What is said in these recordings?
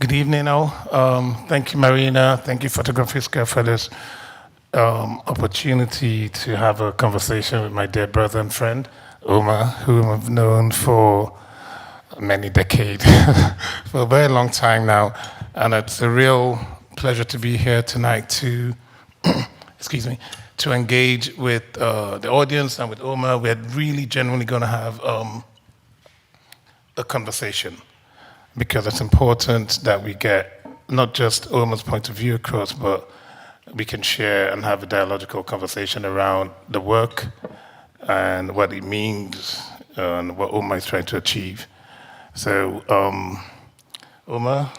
Good evening, all. Thank you, Marina. Thank you, Photographiska, for this opportunity to have a conversation with my dear brother and friend, Omar, whom I've known for many decades, for a very long time now. And it's a real pleasure to be here tonight to, excuse me, to engage with the audience and with Omar. We're really genuinely going to have a conversation, because it's important that we get not just Omar's point of view across, but we can share and have a dialogical conversation around the work and what it means and what Omar is trying to achieve. So, Omar,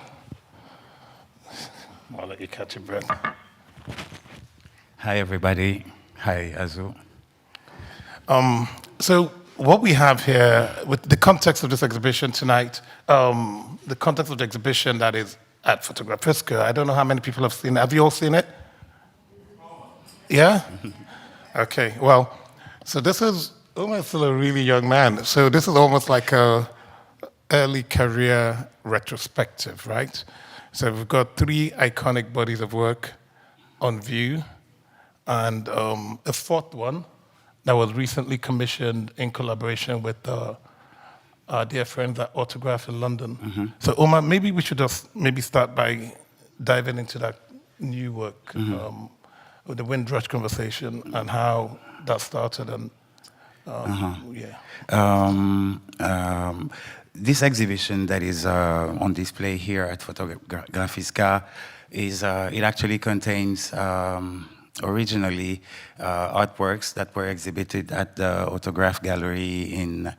I'll let you catch your breath. Hi, everybody. Hi, Azu. So what we have here, with the context of this exhibition tonight, the context of the exhibition that is at Photographiska, I don't know how many people have seen it. Have you all seen it? Yeah? Okay, well, so this is, Omar is still a really young man, so this is almost like a early career retrospective, right? So we've got 3 iconic bodies of work on view, and a 4th one that was recently commissioned in collaboration with our dear friends at Autograph in London. So Omar, maybe we should just start by diving into that new work, with the Windrush conversation and how that started, and yeah. This exhibition that is on display here at Photographiska is, it actually contains originally artworks that were exhibited at the Autograph Gallery in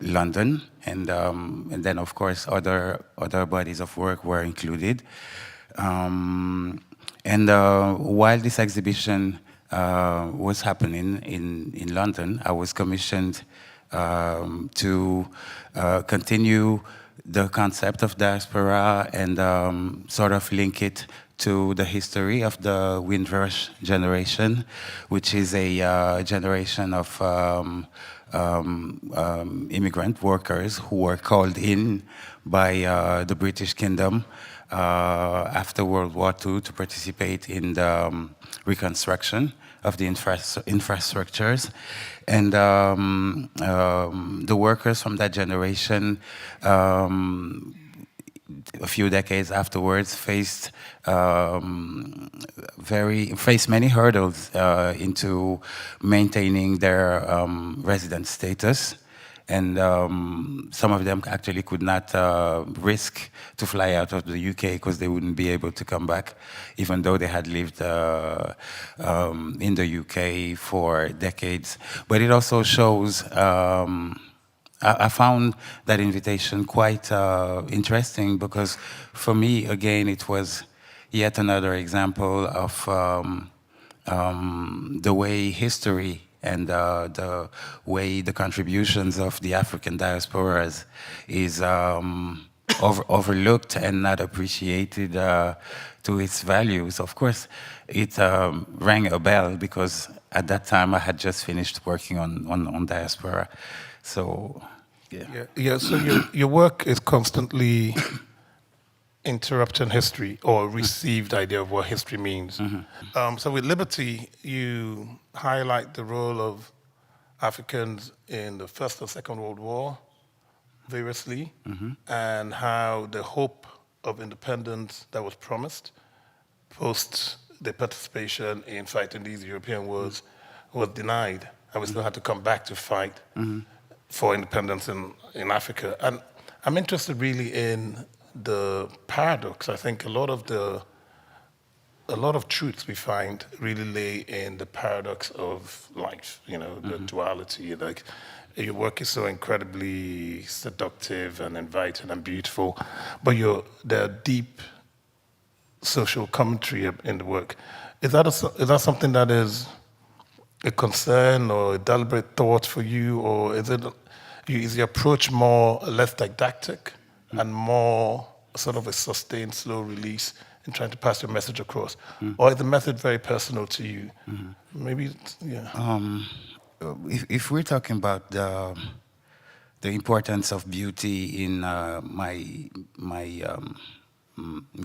London, and then of course other bodies of work were included. While this exhibition was happening in London, I was commissioned to continue the concept of Diaspora and sort of link it to the history of the Windrush generation, which is a generation of immigrant workers who were called in by the British Kingdom after World War II to participate in the reconstruction of the infrastructures. And the workers from that generation, a few decades afterwards, faced many hurdles into maintaining their resident status. And some of them actually could not risk to fly out of the UK because they wouldn't be able to come back, even though they had lived in the UK for decades. But it also shows, I found that invitation quite interesting, because for me, again, it was yet another example of the way history and the way the contributions of the African diasporas is overlooked and not appreciated to its values. Of course, it rang a bell, because at that time I had just finished working on Diaspora. So, yeah. So your work is constantly interrupting history, or received idea of what history means. So with Liberty, you highlight the role of Africans in the First and Second World War, variously, and how the hope of independence that was promised post the participation in fighting these European wars was denied, and we still had to come back to fight for independence in Africa. And I'm interested really in the paradox. I think a lot of truths we find really lay in the paradox of life, the duality. Like, your work is so incredibly seductive and inviting and beautiful, but there are deep social commentary in the work. Is that something that is a concern or a deliberate thought for you, or is the approach less didactic and more sort of a sustained, slow release in trying to pass your message across? Or is the method very personal to you? Maybe, yeah. If we're talking about the importance of beauty in my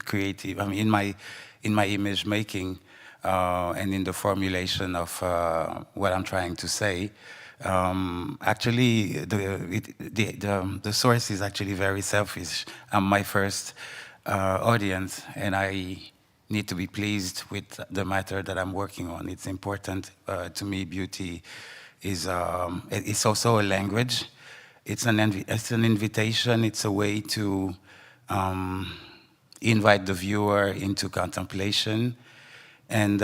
creative. I mean, in my image making and in the formulation of what I'm trying to say. Actually, the source is actually very selfish. I'm my first audience, and I need to be pleased with the matter that I'm working on. It's important to me. Beauty is it's also a language. It's an invitation. It's a way to invite the viewer into contemplation, and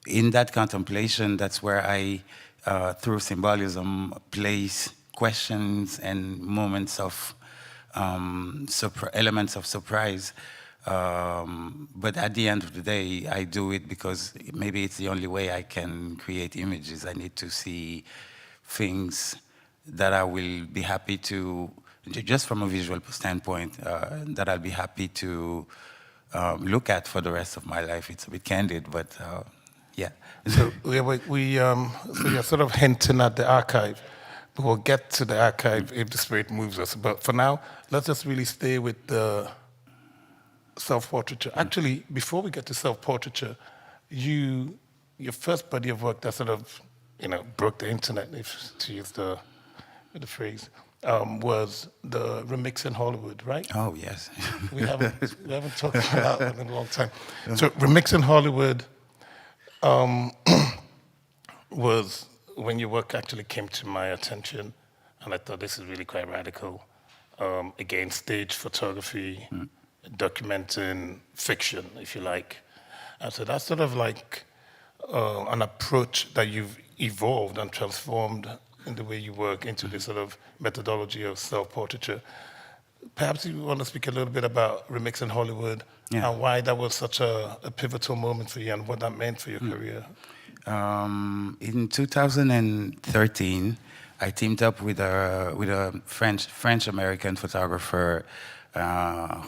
in that contemplation, that's where I, through symbolism, place questions and moments of elements of surprise. But at the end of the day, I do it because maybe it's the only way I can create images. I need to see things that I will be happy to, just from a visual standpoint, that I'll be happy to look at for the rest of my life. It's a bit candid, but yeah. So so you're sort of hinting at the archive. We'll get to the archive if the spirit moves us. But for now, let's just really stay with the self-portraiture. Actually, before we get to self-portraiture, your first body of work that sort of, broke the internet, if to use the phrase, was the Remixing Hollywood, right? Oh, yes. We haven't talked about that in a long time. So Remixing Hollywood was when your work actually came to my attention, and I thought this is really quite radical. Again, stage photography, documenting fiction, if you like. And so that's sort of like an approach that you've evolved and transformed in the way you work into this sort of methodology of self-portraiture. Perhaps you want to speak a little bit about Remixing Hollywood and why that was such a pivotal moment for you and what that meant for your career. In 2013, I teamed up with a French-American photographer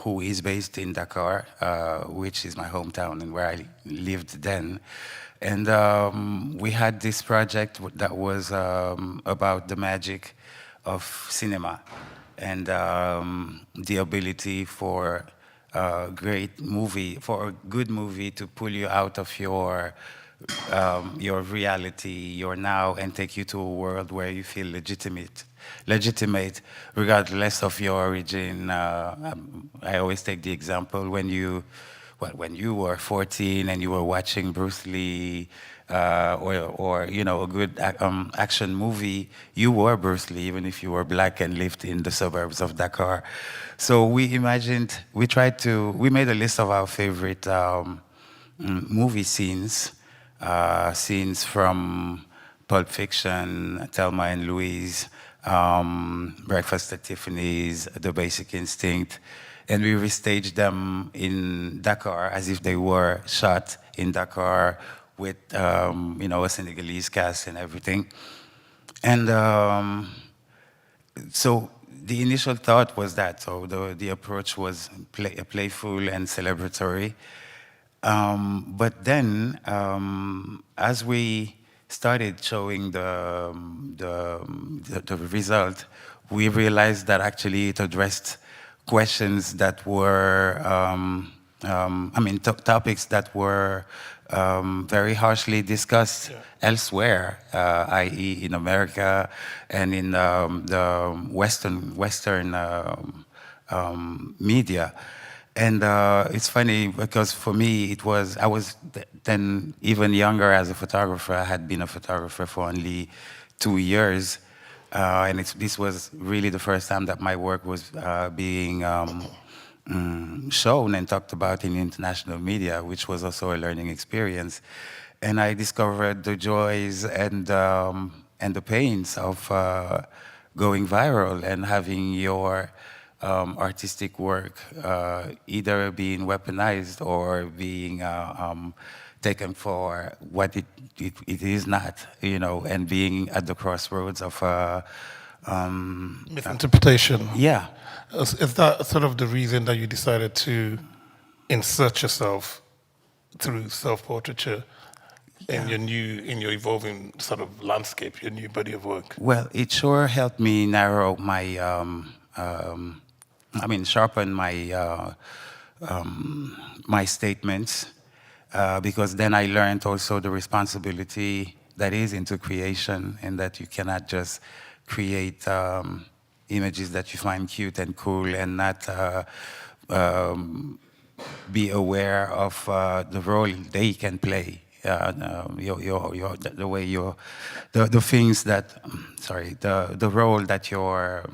who is based in Dakar, which is my hometown and where I lived then. And we had this project that was about the magic of cinema and the ability for a good movie to pull you out of your reality, your now, and take you to a world where you feel legitimate, regardless of your origin. I always take the example when you were 14 and you were watching Bruce Lee or a good action movie, you were Bruce Lee, even if you were black and lived in the suburbs of Dakar. So we made a list of our favorite movie scenes from Pulp Fiction, Thelma and Louise, Breakfast at Tiffany's, The Basic Instinct, and we restaged them in Dakar as if they were shot in Dakar with a Senegalese cast and everything. And so the initial thought was that, so the approach was playful and celebratory. But then, as we started showing the result, we realized that actually it addressed questions that were, topics that were very harshly discussed elsewhere, i.e. in America and in the Western media. And it's funny because for me, I was then even younger as a photographer. I had been a photographer for only 2 years. And this was really the first time that my work was being shown and talked about in international media, which was also a learning experience. And I discovered the joys and the pains of going viral and having your artistic work either being weaponized or being taken for what it is not, and being at the crossroads of misinterpretation. Yeah. Is that sort of the reason that you decided to insert yourself through self-portraiture in your evolving sort of landscape, your new body of work? Well, it sure helped me narrow my sharpen my statements, because then I learned also the responsibility that is into creation, and that you cannot just create images that you find cute and cool and not be aware of the role they can play. The way the things that, sorry, the role that your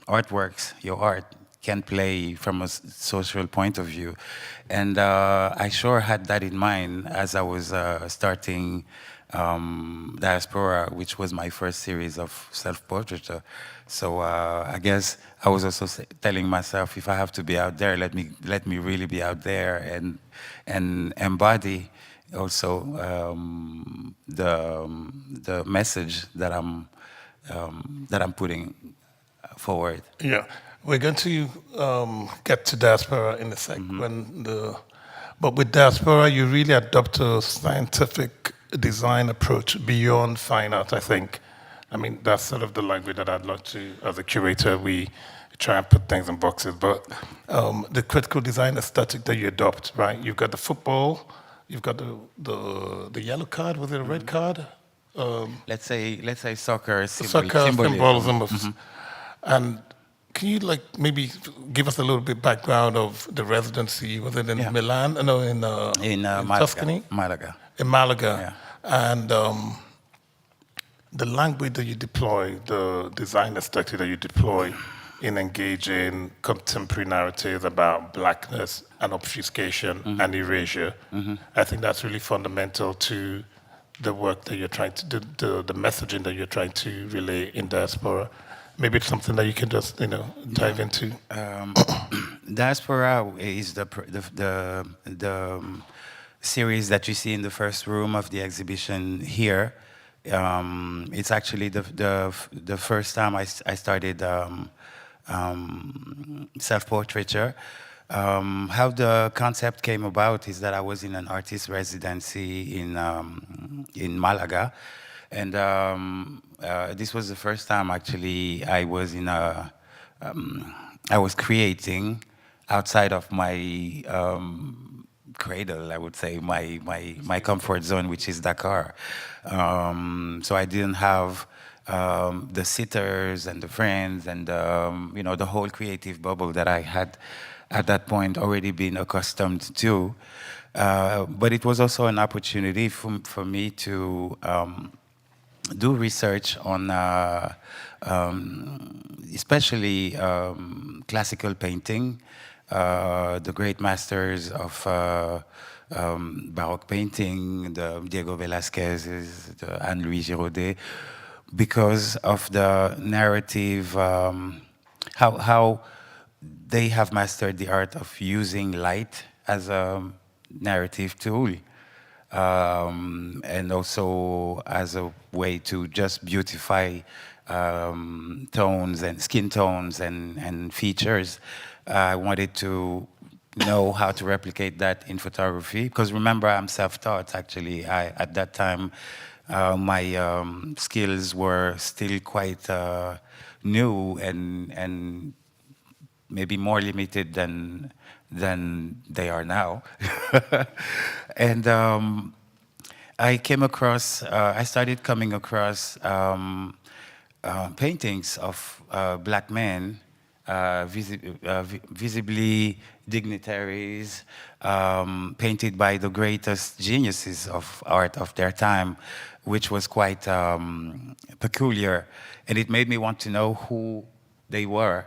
artworks, your art can play from a social point of view. And I sure had that in mind as I was starting Diaspora, which was my first series of self-portraiture. So I guess I was also telling myself, if I have to be out there, let me really be out there and embody also the message that I'm putting forward. Yeah, we're going to get to Diaspora in a sec. But with Diaspora, you really adopt a scientific design approach beyond fine art, I think. I mean, that's sort of the language that I'd love to, as a curator, we try and put things in boxes. But the critical design aesthetic that you adopt, right? You've got the football, you've got the yellow card, was it a red card? Let's say soccer symbolism of, and can you maybe give us a little bit background of the residency? Was it in Milan? No, in Malaga. Tuscany? Malaga. In Malaga. Yeah. And the language that you deploy, the design aesthetic that you deploy in engaging contemporary narratives about blackness and obfuscation and erasure, I think that's really fundamental to the work that you're trying to do, the messaging that you're trying to relay in Diaspora. Maybe it's something that you can just, dive into. Diaspora is the series that you see in the first room of the exhibition here. It's actually the first time I started self-portraiture. How the concept came about is that I was in an artist residency in Malaga, and this was the first time actually I was I was creating outside of my cradle, I would say, my comfort zone, which is Dakar. So I didn't have the sitters and the friends and the whole creative bubble that I had at that point already been accustomed to. But it was also an opportunity for me to do research on especially classical painting, the great masters of Baroque painting, the Diego Velázquez, the Anne-Louis Giraudet, because of the narrative, how they have mastered the art of using light as a narrative tool, and also as a way to just beautify tones and skin tones and features. I wanted to know how to replicate that in photography, because remember, I'm self-taught actually. At that time, my skills were still quite new and maybe more limited than they are now. And I started coming across paintings of black men, visibly dignitaries, painted by the greatest geniuses of art of their time, which was quite peculiar. And it made me want to know who they were,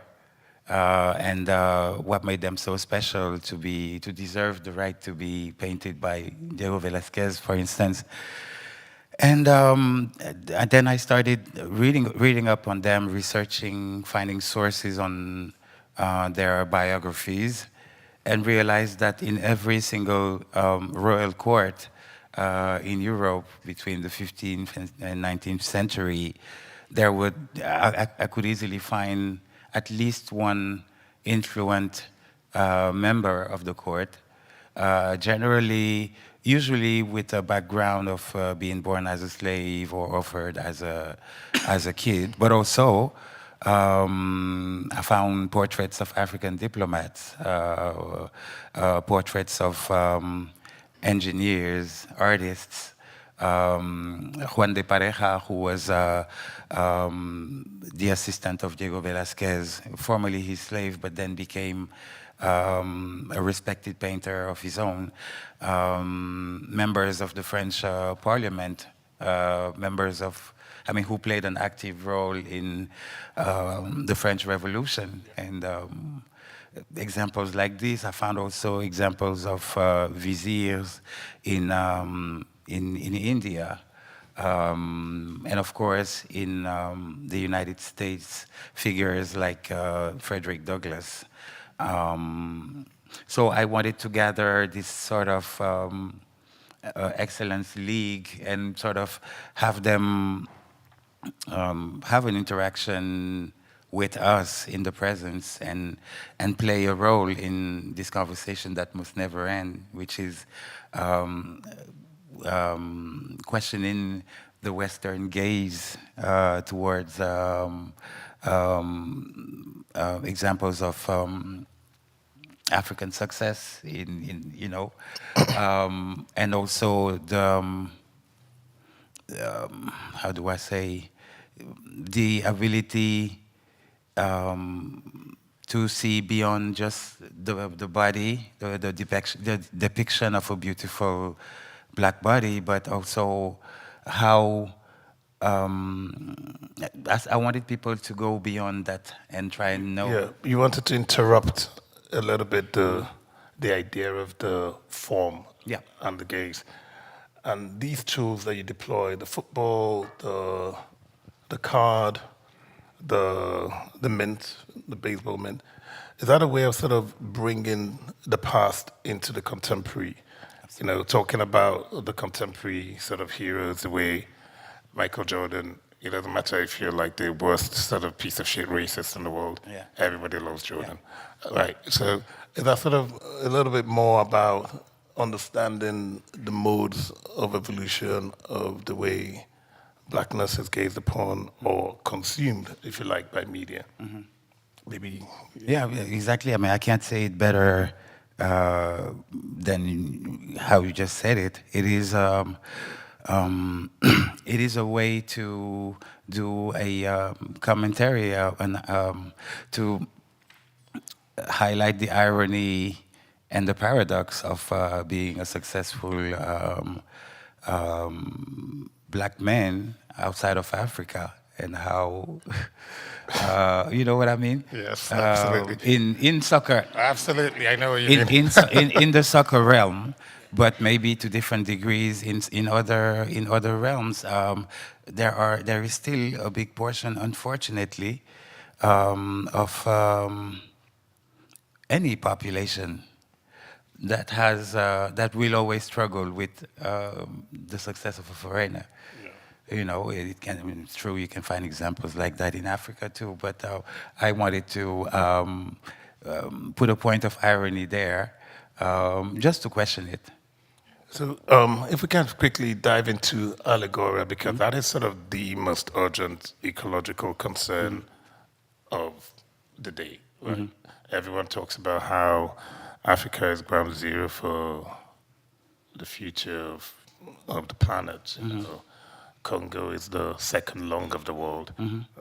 and what made them so special to deserve the right to be painted by Diego Velázquez, for instance. And then I started reading up on them, researching, finding sources on their biographies, and realized that in every single royal court in Europe between the 15th and 19th century, I could easily find at least one influent member of the court, usually with a background of being born as a slave or offered as a kid, but also I found portraits of African diplomats, portraits of engineers, artists. Juan de Pareja, who was the assistant of Diego Velázquez, formerly his slave, but then became a respected painter of his own. Members of the French Parliament, members of, who played an active role in the French Revolution. And examples like this. I found also examples of viziers in India. And of course, in the United States, figures like Frederick Douglass. So I wanted to gather this sort of excellence league and sort of have them have an interaction with us in the presence and play a role in this conversation that must never end, which is questioning the Western gaze towards examples of African success and also the how do I say, the ability to see beyond just the body, the depiction of a beautiful black body, but also how I wanted people to go beyond that and try and know. Yeah, you wanted to interrupt a little bit the idea of the form and the gaze. And these tools that you deploy, the football, the card, the mint, the baseball mint, is that a way of sort of bringing the past into the contemporary? Absolutely. You know, talking about the contemporary sort of heroes, the way Michael Jordan, it doesn't matter if you're like the worst sort of piece of shit racist in the world, everybody loves Jordan. Yeah. Right, so is that sort of a little bit more about understanding the modes of evolution of the way blackness is gazed upon or consumed, if you like, by media? Mm-hmm. Maybe. Yeah, exactly. I can't say it better than how you just said it. It is it is a way to do a commentary and to highlight the irony and the paradox of being a successful black man outside of Africa, and how, you know what I mean? Yes, absolutely. In soccer. Absolutely, I know what you mean. In the soccer realm, but maybe to different degrees in other realms, there is still a big portion, unfortunately, of any population that has that will always struggle with the success of a foreigner. Yeah. You know, it can. It's true. You can find examples like that in Africa too. But I wanted to put a point of irony there, just to question it. So, if we can quickly dive into Allegoria, because that is sort of the most urgent ecological concern of the day. Right? Everyone talks about how Africa is ground zero for the future of the planet. You know, Congo is the second lung of the world.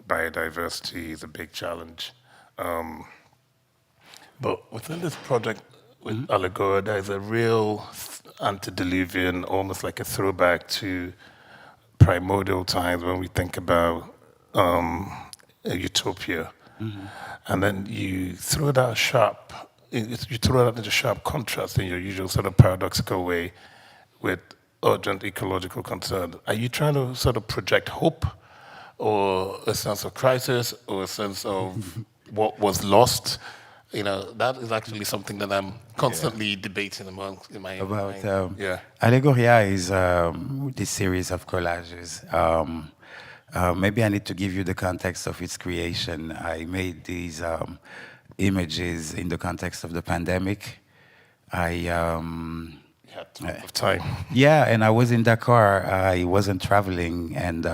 Biodiversity is a big challenge. But within this project with Allegoria, there is a real antediluvian, almost like a throwback to primordial times when we think about a utopia. And then you throw that into sharp contrast in your usual sort of paradoxical way with urgent ecological concern. Are you trying to sort of project hope or a sense of crisis or a sense of what was lost? You know, that is actually something that I'm constantly debating in my mind. Yeah. Allegoria is this series of collages. Maybe I need to give you the context of its creation. I made these images in the context of the pandemic. You had tons of time. Yeah, and I was in Dakar. I wasn't traveling, and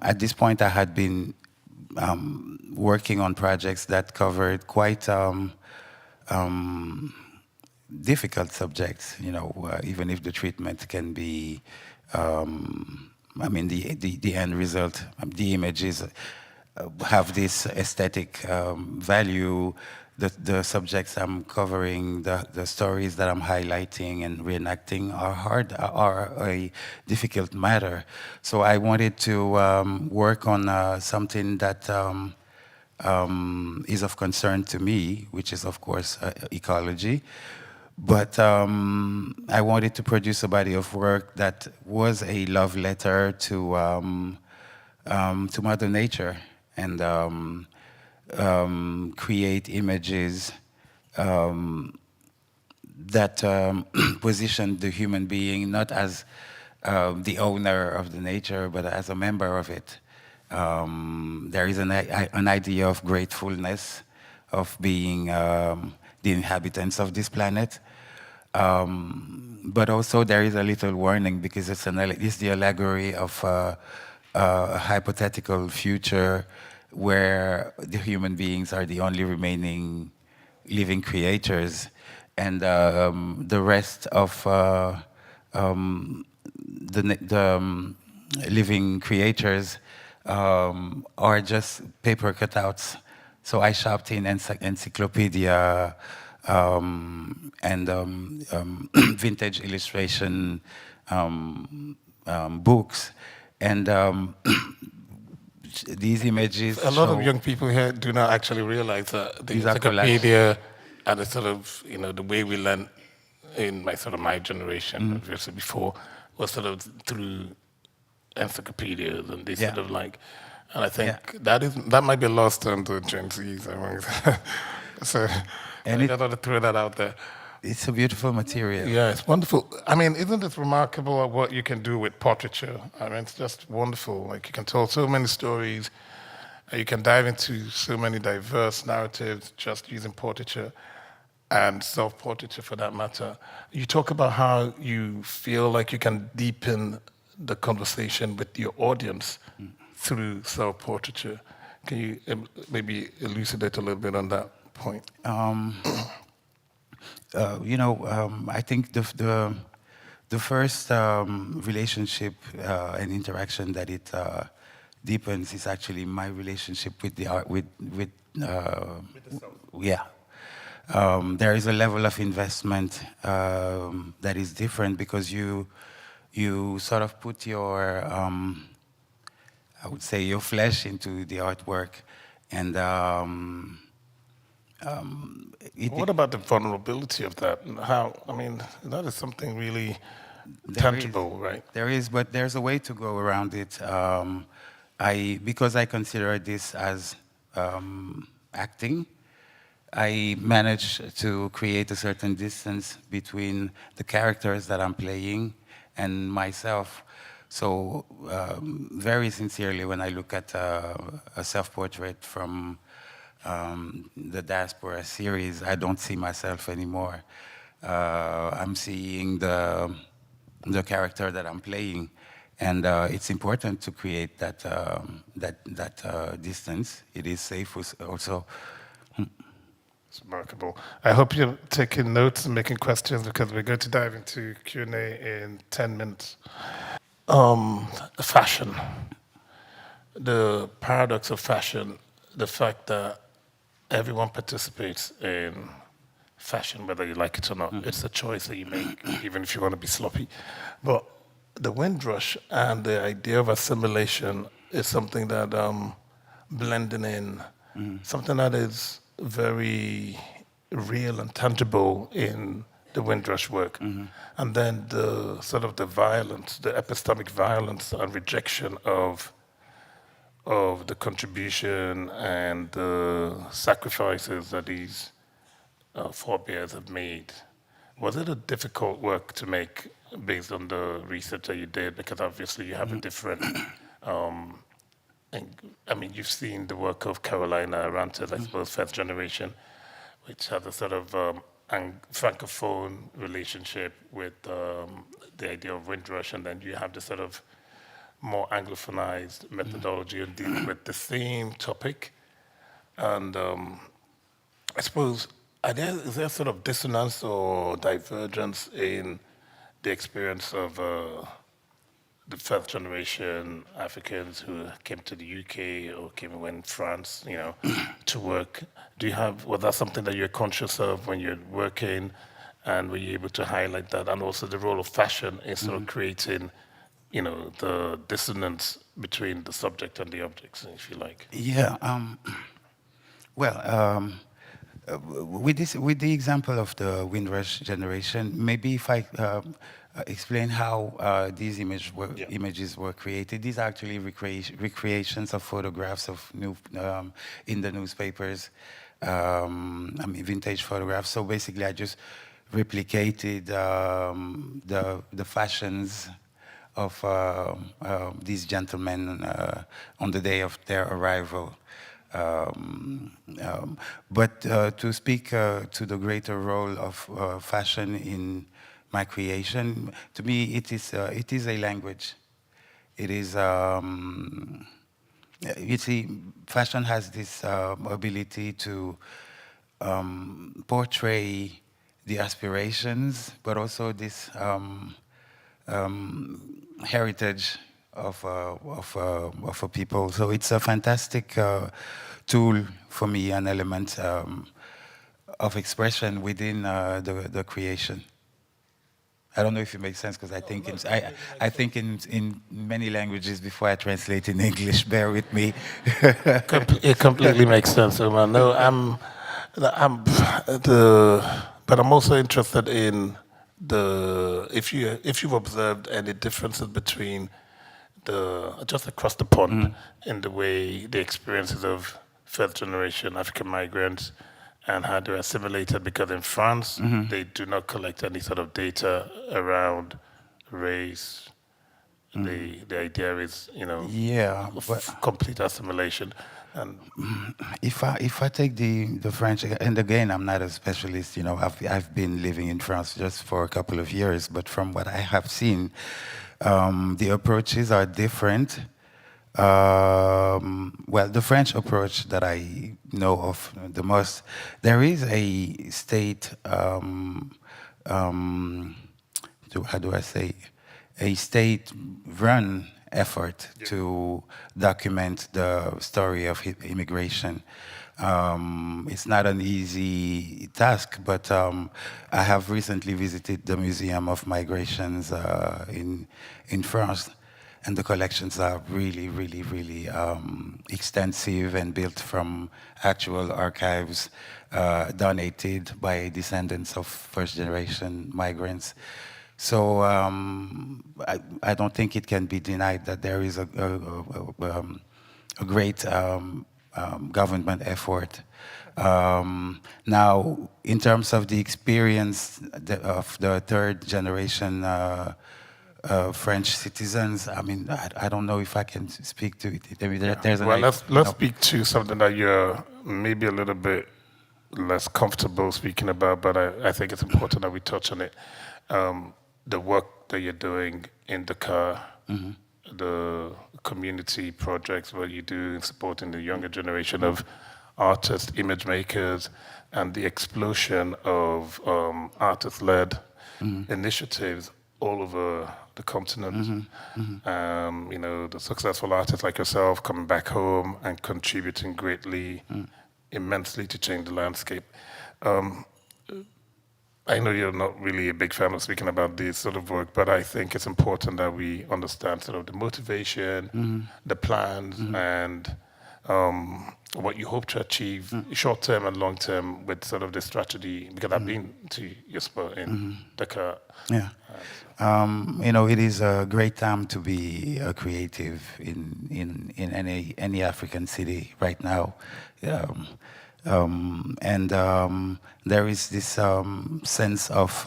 at this point I had been working on projects that covered quite difficult subjects, even if the treatment can be, the end result, the images have this aesthetic value. The subjects I'm covering, the stories that I'm highlighting and reenacting are a difficult matter. So I wanted to work on something that is of concern to me, which is, of course, ecology. But I wanted to produce a body of work that was a love letter to Mother Nature, and create images that position the human being not as the owner of the nature, but as a member of it. There is an idea of gratefulness, of being the inhabitants of this planet. But also there is a little warning, because it's the allegory of a hypothetical future where the human beings are the only remaining living creators, and the rest of the living creatures are just paper cutouts. So I shopped in encyclopedia and vintage illustration books, and these images A lot of young people here do not actually realize that the encyclopedia and the sort of, the way we learn in my generation, obviously before, was sort of through encyclopedias and they sort of like, and I think that might be lost on the Gen Zs. So I got to throw that out there. It's a beautiful material. Yeah, it's wonderful. I mean, isn't it remarkable what you can do with portraiture? I mean, it's just wonderful. Like, you can tell so many stories. You can dive into so many diverse narratives just using portraiture and self-portraiture for that matter. You talk about how you feel like you can deepen the conversation with your audience through self-portraiture. Can you maybe elucidate a little bit on that point? I think the first relationship and interaction that it deepens is actually my relationship with the art, with there is a level of investment that is different, because you sort of put your I would say your flesh into the artwork, and what about the vulnerability of that? How, I mean, that is something really tangible, right? There is, but there's a way to go around it. Because I consider this as acting, I managed to create a certain distance between the characters that I'm playing and myself. So very sincerely, when I look at a self-portrait from the Diaspora series, I don't see myself anymore. I'm seeing the character that I'm playing, and it's important to create that distance. It is safe also. It's remarkable. I hope you're taking notes and making questions, because we're going to dive into Q&A in 10 minutes. Fashion. The paradox of fashion, the fact that everyone participates in fashion, whether you like it or not. It's a choice that you make, even if you want to be sloppy. But the Windrush and the idea of assimilation is something that blending in, something that is very real and tangible in the Windrush work. And then the sort of the violence, the epistemic violence and rejection of the contribution and the sacrifices that these forebears have made. Was it a difficult work to make based on the research that you did? Because obviously you have a different, you've seen the work of Carolina Arantes, I suppose, first generation, which has a sort of francophone relationship with the idea of Windrush, and then you have the sort of more Anglophonized methodology in dealing with the same topic. And I suppose, is there sort of dissonance or divergence in the experience of the first generation Africans who came to the UK or came in France, to work? Was that something that you're conscious of when you're working, and were you able to highlight that? And also the role of fashion in sort of creating, the dissonance between the subject and the objects, if you like. Yeah. Well, with the example of the Windrush generation, maybe if I explain how these images were created. These are actually recreations of photographs of in the newspapers. Vintage photographs. So basically, I just replicated the fashions of these gentlemen on the day of their arrival. But to speak to the greater role of fashion in my creation, to me, it is a language. It is, you see, fashion has this ability to portray the aspirations, but also this heritage of a people. So it's a fantastic tool for me, an element of expression within the creation. I don't know if it makes sense, because I think in many languages before I translate in English. Bear with me. It completely makes sense, Omar. No, but I'm also interested in if you've observed any differences between just across the pond in the way the experiences of first generation African migrants and how they're assimilated, because in France, they do not collect any sort of data around race. The idea is, complete assimilation. And if I take the French, and again, I'm not a specialist, I've been living in France just for a couple of years, but from what I have seen, the approaches are different. Well, the French approach that I know of the most, there is a state, how do I say, a state-run effort to document the story of immigration. It's not an easy task, but I have recently visited the Museum of Migrations in France. And the collections are really, really, really extensive and built from actual archives donated by descendants of first-generation migrants. So I don't think it can be denied that there is a great government effort. Now, in terms of the experience of the third-generation French citizens, I don't know if I can speak to it. Let's speak to something that you're maybe a little bit less comfortable speaking about, but I think it's important that we touch on it. The work that you're doing in Dakar, the community projects, what you do in supporting the younger generation of artists, image makers, and the explosion of artist-led initiatives all over the continent. The successful artists like yourself coming back home and contributing greatly, immensely to change the landscape. I know you're not really a big fan of speaking about this sort of work, but I think it's important that we understand sort of the motivation, the plans, and what you hope to achieve short-term and long-term with sort of the strategy, because I've been to your spot in Dakar. Yeah. It is a great time to be a creative in any African city right now. And there is this sense of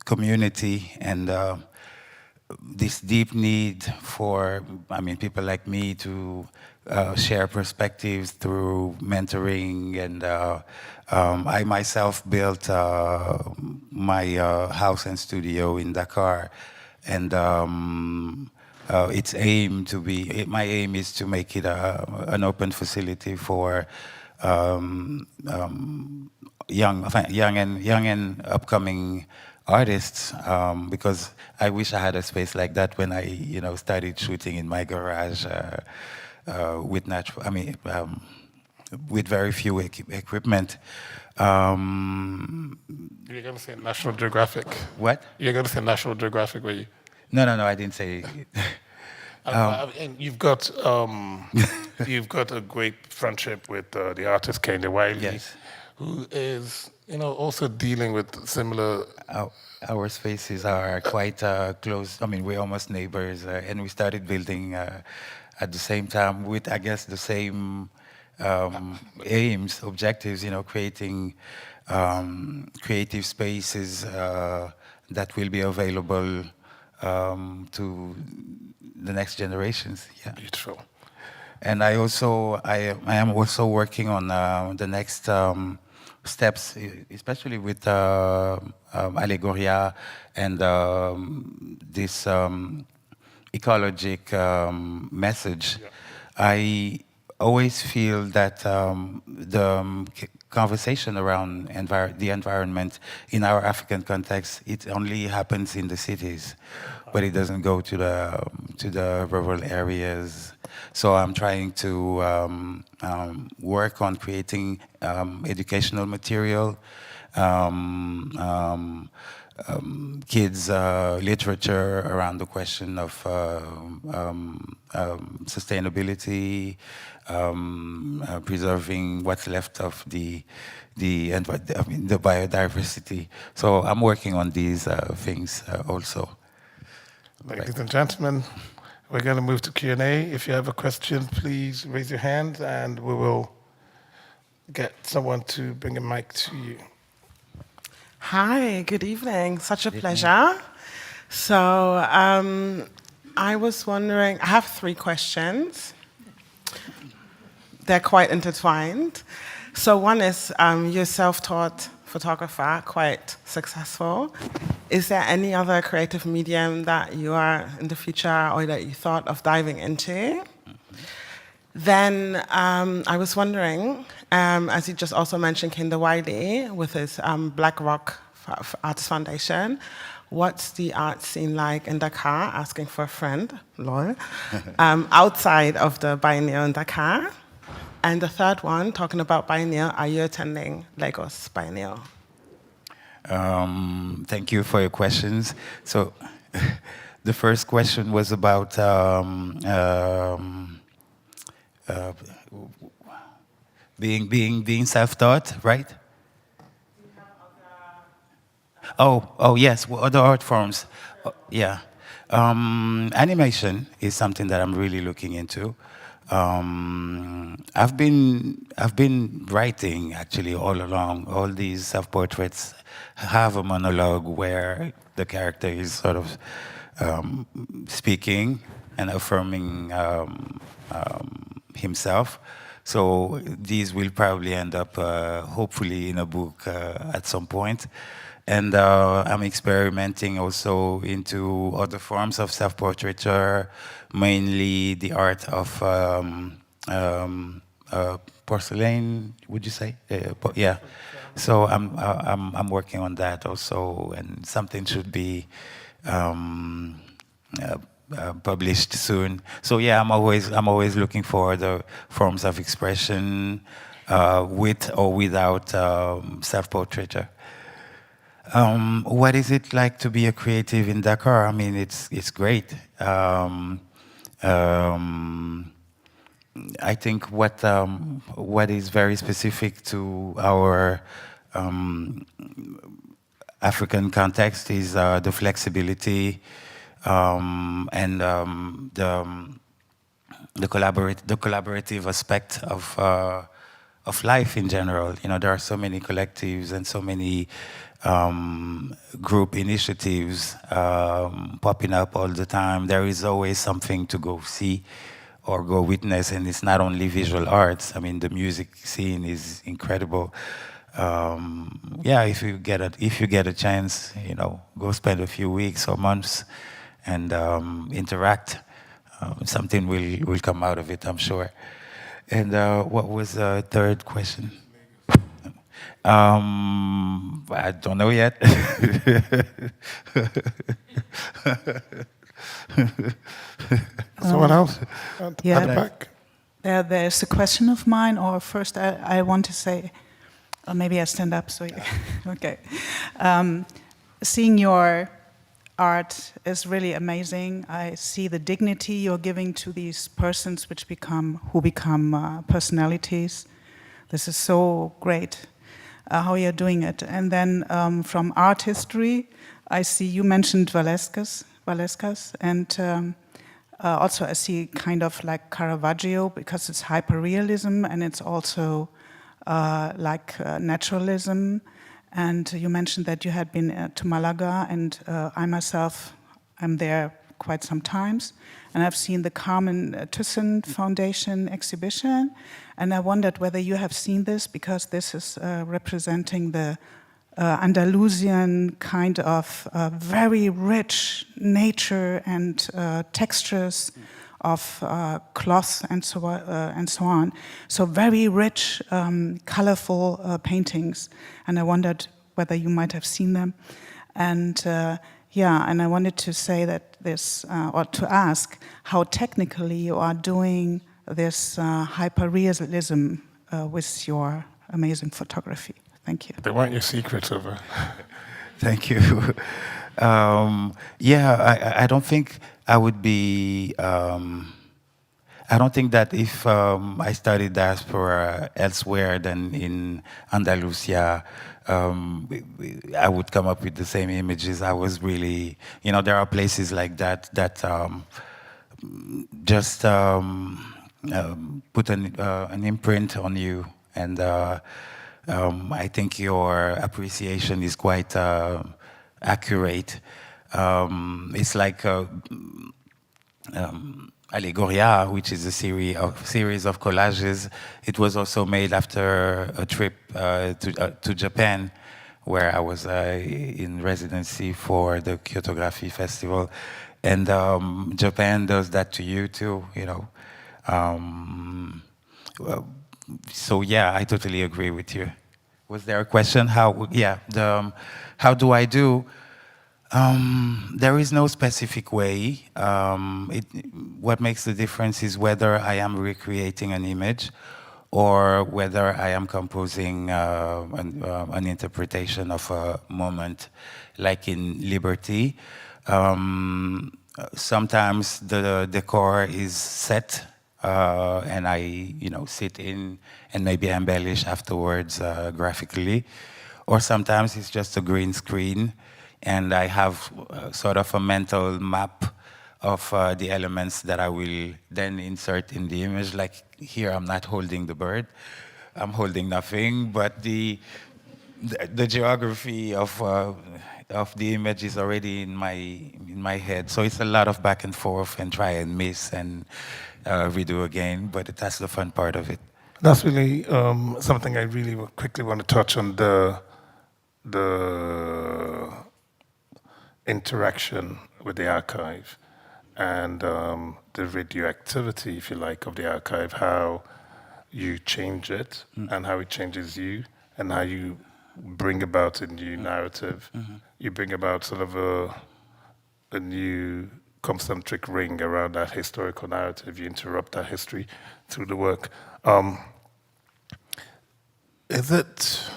community and this deep need for, people like me to share perspectives through mentoring. And I myself built my house and studio in Dakar. and its aim to be, my aim is to make it an open facility for young and upcoming artists, because I wish I had a space like that when I, started shooting in my garage with with very few equipment. You're going to say National Geographic. What? You're going to say National Geographic, were you? No, I didn't say. And you've got a great friendship with the artist Kanye Wiley, Yes. who is also dealing with similar. Our spaces are quite close. I mean, we're almost neighbors, and we started building at the same time with, I guess, the same aims, objectives. Creating creative spaces that will be available to the next generations. Yeah. Beautiful. And I am also working on the next steps, especially with Allegoria and this ecologic message. Yeah. I always feel that the conversation around the environment in our African context, it only happens in the cities, but it doesn't go to the rural areas. So I'm trying to work on creating educational material, kids' literature around the question of sustainability, preserving what's left of the biodiversity. So I'm working on these things also. Ladies and gentlemen, we're going to move to Q&A. If you have a question, please raise your hand and we will get someone to bring a mic to you. Hi, good evening. Such a pleasure. So I was wondering, I have 3 questions. They're quite intertwined. So one is, you're a self-taught photographer, quite successful. Is there any other creative medium that you are in the future or that you thought of diving into? Then I was wondering, as you just also mentioned, Kanye Wiley with his Black Rock Artist Foundation, what's the art scene like in Dakar? Asking for a friend, lol. Outside of the biennial in Dakar. And the third one, talking about biennial, are you attending Lagos biennial? Thank you for your questions. So the first question was about being self-taught, right? Oh yes, what other art forms? Yeah, animation is something that I'm really looking into. I've been writing actually all along. All these self-portraits have a monologue where the character is sort of speaking and affirming himself. So these will probably end up, hopefully, in a book at some point. And I'm experimenting also into other forms of self-portraiture, mainly the art of porcelain. Would you say? Yeah. So I'm working on that also, and something should be published soon. So yeah, I'm always looking for the forms of expression with or without self-portraiture. What is it like to be a creative in Dakar? I mean, it's great. I think what is very specific to our African context is the flexibility and the collaborative aspect of life in general. You know, there are so many collectives and so many group initiatives popping up all the time. There is always something to go see or go witness, and it's not only visual arts. I mean, the music scene is incredible. Yeah, if you get a chance, you know, go spend a few weeks or months and interact. Something will come out of it, I'm sure. And what was the third question? I don't know yet. Someone else? Yeah. At the back? There's a question of mine, or first I want to say, or maybe I stand up, so okay. Seeing your art is really amazing. I see the dignity you're giving to these persons who become personalities. This is so great how you're doing it. And then from art history, I see you mentioned Valescas, and also I see kind of like Caravaggio, because it's hyperrealism, and it's also like naturalism. And you mentioned that you had been to Malaga, and I myself, I'm there quite some times, and I've seen the Carmen Thyssen Foundation exhibition, and I wondered whether you have seen this, because this is representing the Andalusian kind of very rich nature and textures of cloth and so on. So very rich, colorful paintings. And I wondered whether you might have seen them. And and I wanted to say that this, or to ask how technically you are doing this hyperrealism with your amazing photography. Thank you. They want your secrets over. Thank you. I don't think I would be. I don't think that if I studied diaspora elsewhere than in Andalusia, I would come up with the same images. I was really, there are places like that just put an imprint on you, and I think your appreciation is quite accurate. It's like Allegoria, which is a series of collages. It was also made after a trip to Japan, where I was in residency for the Kyotography Festival. And Japan does that to you too, So yeah, I totally agree with you. Was there a question? How do I do? There is no specific way. What makes the difference is whether I am recreating an image or whether I am composing an interpretation of a moment, like in Liberty. Sometimes the decor is set, and I, sit in and maybe embellish afterwards graphically. Or sometimes it's just a green screen, and I have sort of a mental map of the elements that I will then insert in the image. Like here, I'm not holding the bird, I'm holding nothing, but the geography of the image is already in my head. So it's a lot of back and forth and try and miss and redo again, but that's the fun part of it. That's really something I really quickly want to touch on, the interaction with the archive and the radioactivity, if you like, of the archive, how you change it and how it changes you and how you bring about a new narrative. You bring about sort of a new concentric ring around that historical narrative. You interrupt that history through the work. Is it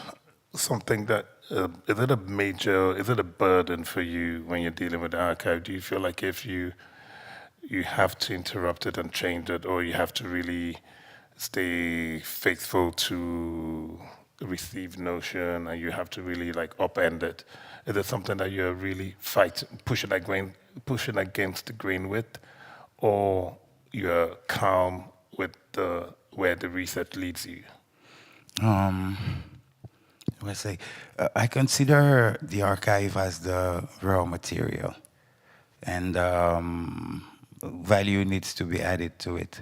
something that, is it a burden for you when you're dealing with the archive? Do you feel like if you have to interrupt it and change it, or you have to really stay faithful to the received notion and you have to really like upend it? Is it something that you're really pushing against the grain with, or you're calm with where the research leads you? I consider the archive as the raw material, and value needs to be added to it.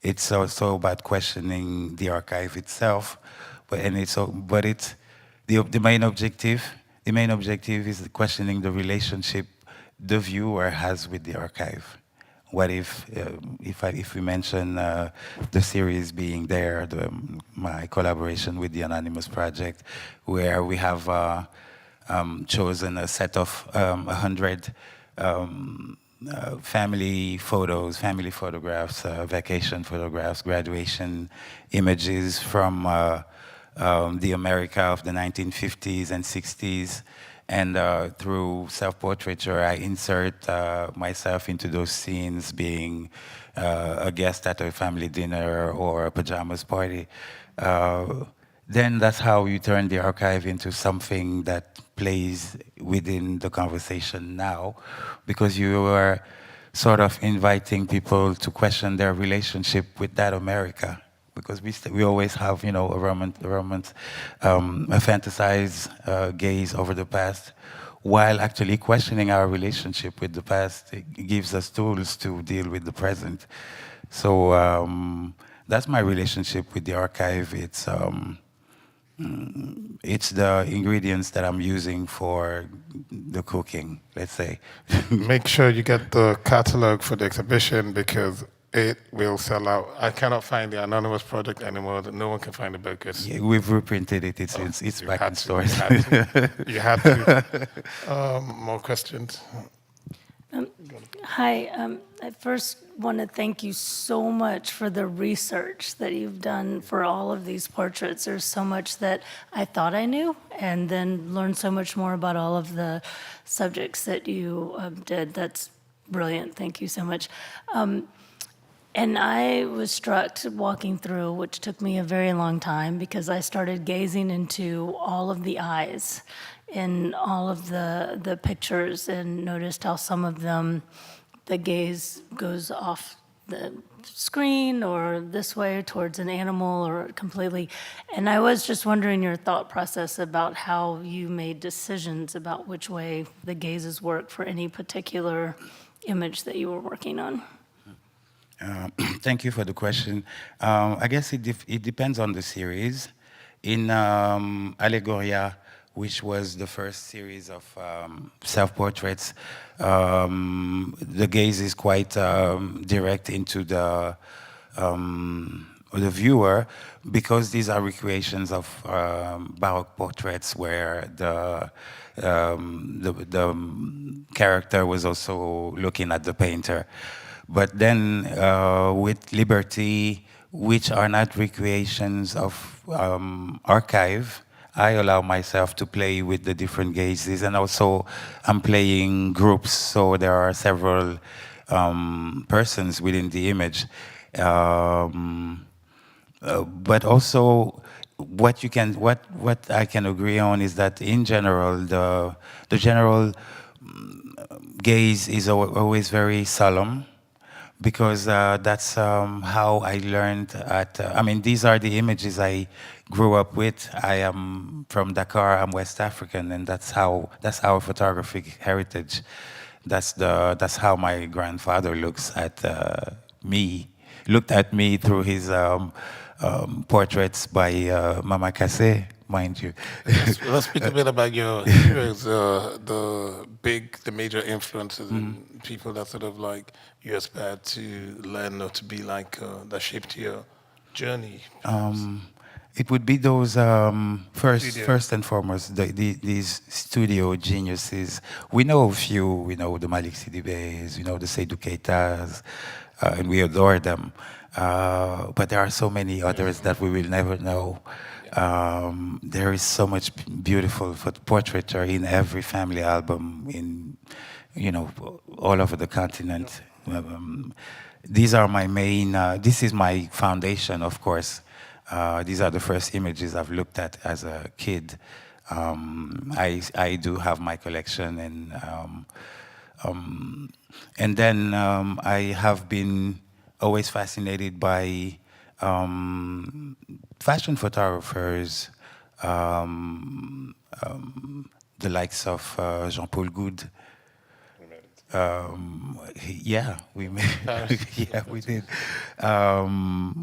It's also about questioning the archive itself, but the main objective The main objective is questioning the relationship the viewer has with the archive. What if we mention the series being there, my collaboration with the Anonymous Project, where we have chosen a set of 100 family photos, family photographs, vacation photographs, graduation images from the America of the 1950s and 60s. And through self-portraiture, I insert myself into those scenes, being a guest at a family dinner or a pajamas party. Then that's how you turn the archive into something that plays within the conversation now, because you are sort of inviting people to question their relationship with that America. Because we always have, you know, a fantasized gaze over the past, while actually questioning our relationship with the past. It gives us tools to deal with the present. So that's my relationship with the archive. It's the ingredients that I'm using for the cooking, let's say. Make sure you get the catalog for the exhibition, because it will sell out. I cannot find the Anonymous Project anymore. No one can find the book. Yeah, we've reprinted it. It's back in stores. You had to. More questions? Hi. I first want to thank you so much for the research that you've done for all of these portraits. There's so much that I thought I knew, and then learned so much more about all of the subjects that you did. That's brilliant. Thank you so much. And I was struck walking through, which took me a very long time, because I started gazing into all of the eyes in all of the pictures, and noticed how some of them, the gaze goes off the screen or this way towards an animal or completely. And I was just wondering your thought process about how you made decisions about which way the gazes work for any particular image that you were working on. Thank you for the question. I guess it depends on the series. In Allegoria, which was the first series of self-portraits, the gaze is quite direct into the viewer, because these are recreations of Baroque portraits where the character was also looking at the painter. But then with Liberty, which are not recreations of archive, I allow myself to play with the different gazes, and also I'm playing groups, so there are several persons within the image. But also, what I can agree on is that in general, the general gaze is always very solemn, because that's how I learned I mean, these are the images I grew up with. I am from Dakar, I'm West African, and that's our photographic heritage. That's how my grandfather looked at me through his portraits by Mama Kassé, mind you. Let's speak a bit about your heroes, the major influences and people that sort of like you aspired to learn or to be like, that shaped your journey. It would be those first and foremost, these studio geniuses. We know a few. We know the Malik Sidibés, we know the Seydou Keitas, and we adore them. But there are so many others that we will never know. There is so much beautiful portraiture in every family album, in all over the continent. These are my main. This is my foundation, of course. These are the first images I've looked at as a kid. I do have my collection, and then I have been always fascinated by fashion photographers, the likes of Jean-Paul Goude. Yeah, we did.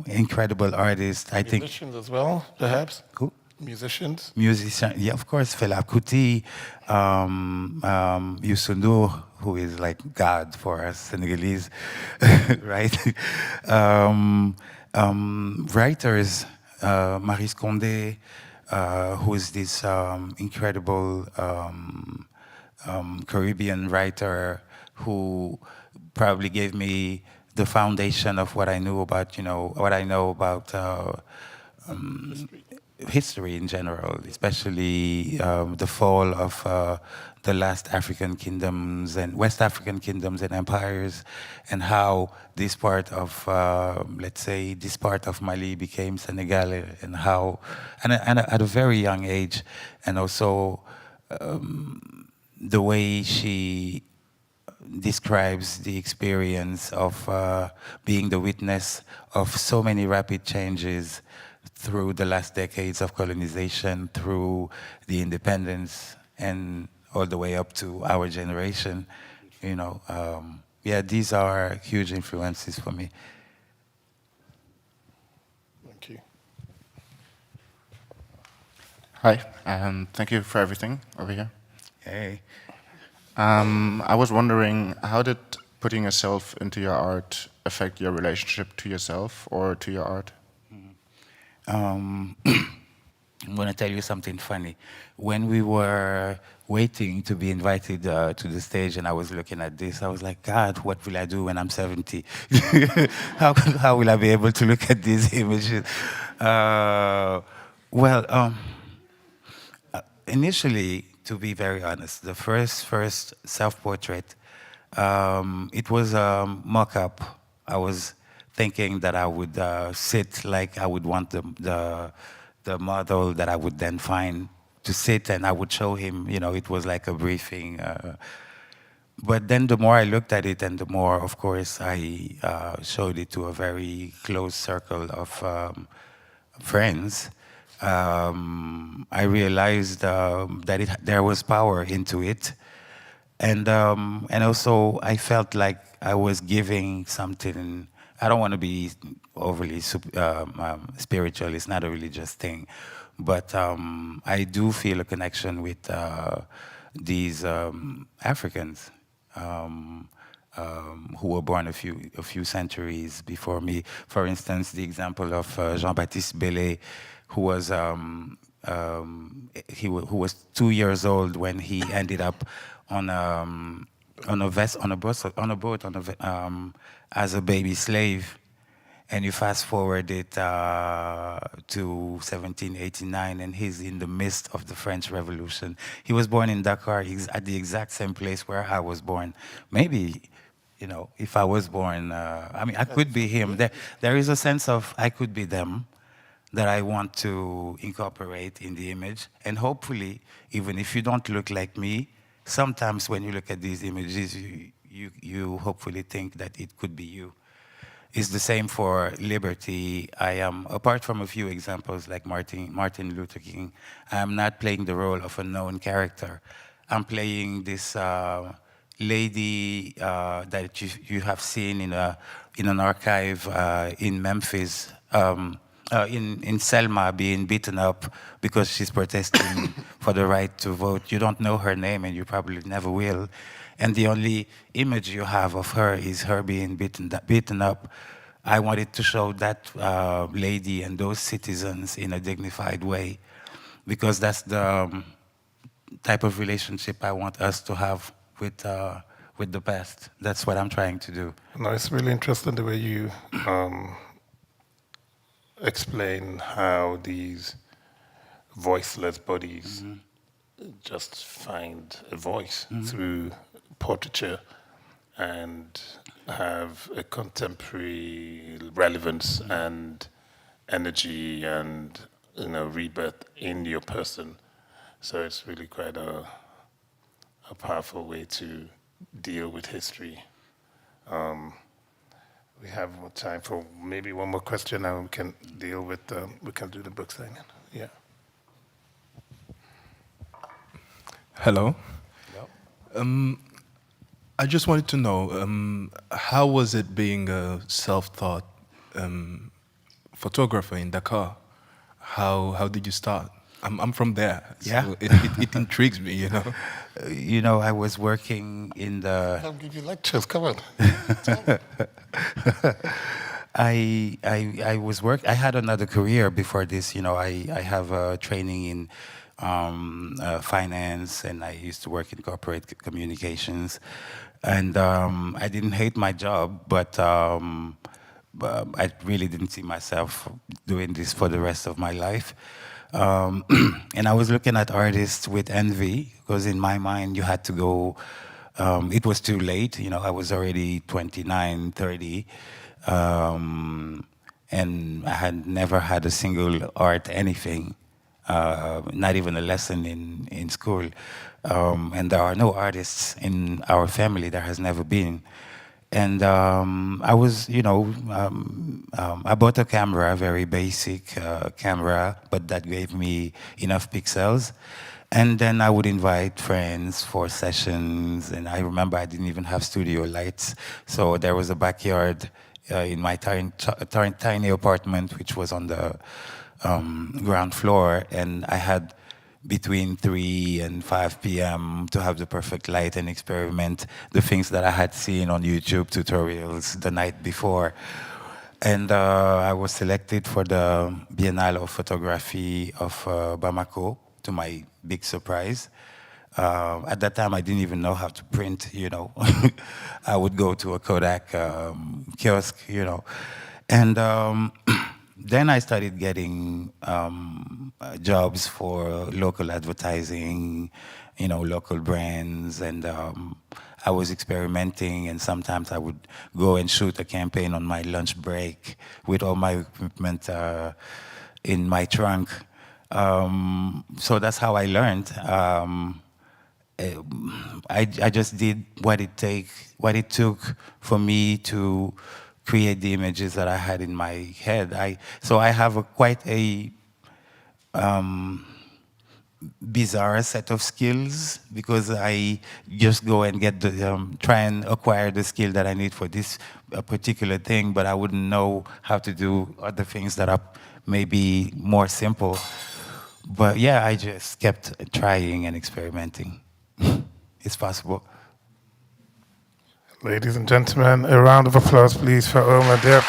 Incredible artist, I think. Musicians as well, perhaps? Who? Musicians? Musician, yeah, of course, Fela Kuti, Youssou N'Dour, who is like God for us Senegalese, right? Writers, Maryse Condé, who is this incredible Caribbean writer who probably gave me the foundation of what I knew about, what I know about history in general, especially the fall of the last African kingdoms and West African kingdoms and empires, and how this part of, let's say, this part of Mali became Senegal, and how, and at a very young age, and also the way she describes the experience of being the witness of so many rapid changes through the last decades of colonization, through the independence, and all the way up to our generation. Yeah, these are huge influences for me. Thank you. Hi, and thank you for everything over here. Hey. I was wondering, how did putting yourself into your art affect your relationship to yourself or to your art? I'm going to tell you something funny. When we were waiting to be invited to the stage and I was looking at this, I was like, God, what will I do when I'm 70? how will I be able to look at these images? Initially, to be very honest, the first self-portrait, it was a mock-up. I was thinking that I would sit like I would want the model that I would then find to sit, and I would show him, it was like a briefing. But then the more I looked at it, and the more, of course, I showed it to a very close circle of friends, I realized that there was power into it. And also, I felt like I was giving something. I don't want to be overly spiritual. It's not a religious thing, but I do feel a connection with these Africans who were born a few centuries before me. For instance, the example of Jean-Baptiste Bellay, who was who was 2 years old when he ended up on a boat as a baby slave, and you fast forward it to 1789, and he's in the midst of the French Revolution. He was born in Dakar, at the exact same place where I was born. Maybe, if I was born, I could be him. There is a sense of I could be them that I want to incorporate in the image, and hopefully, even if you don't look like me, sometimes when you look at these images, you hopefully think that it could be you. It's the same for liberty. I am, apart from a few examples like Martin Luther King, I'm not playing the role of a known character. I'm playing this lady that you have seen in an archive in Memphis, in Selma, being beaten up because she's protesting for the right to vote. You don't know her name, and you probably never will. And the only image you have of her is her being beaten up. I wanted to show that lady and those citizens in a dignified way, because that's the type of relationship I want us to have with the past. That's what I'm trying to do. No, it's really interesting the way you explain how these voiceless bodies just find a voice through portraiture and have a contemporary relevance and energy and rebirth in your person. So it's really quite a powerful way to deal with history. We have more time for maybe one more question, and we can deal with we can do the book signing. Yeah. Hello. I just wanted to know, how was it being a self-taught photographer in Dakar? How did you start? I'm from there. Yeah. So it intrigues me, you know. You know, I was working in the. I'll give you lectures. Come on. I was I had another career before this. You know, I have training in finance, and I used to work in corporate communications, and I didn't hate my job, but I really didn't see myself doing this for the rest of my life. And I was looking at artists with envy, because in my mind you had to go, it was too late, you know, I was already 29, 30, and I had never had a single art anything, not even a lesson in school. And there are no artists in our family, there has never been. And I was, you know, I bought a camera, a very basic camera, but that gave me enough pixels. And then I would invite friends for sessions, and I remember I didn't even have studio lights. So there was a backyard in my tiny apartment, which was on the ground floor, and I had between 3 and 5 p.m. to have the perfect light and experiment the things that I had seen on YouTube tutorials the night before. And I was selected for the Biennale of Photography of Bamako, to my big surprise. At that time, I didn't even know how to print, you know. I would go to a Kodak kiosk, you know. And then I started getting jobs for local advertising, you know, local brands, and I was experimenting, and sometimes I would go and shoot a campaign on my lunch break with all my equipment in my trunk. So that's how I learned. I just did what it took for me to create the images that I had in my head. So I have quite a bizarre set of skills, because I just go and get try and acquire the skill that I need for this particular thing, but I wouldn't know how to do other things that are maybe more simple. But yeah, I just kept trying and experimenting. It's possible. Ladies and gentlemen, a round of applause, please, for Omar Diop.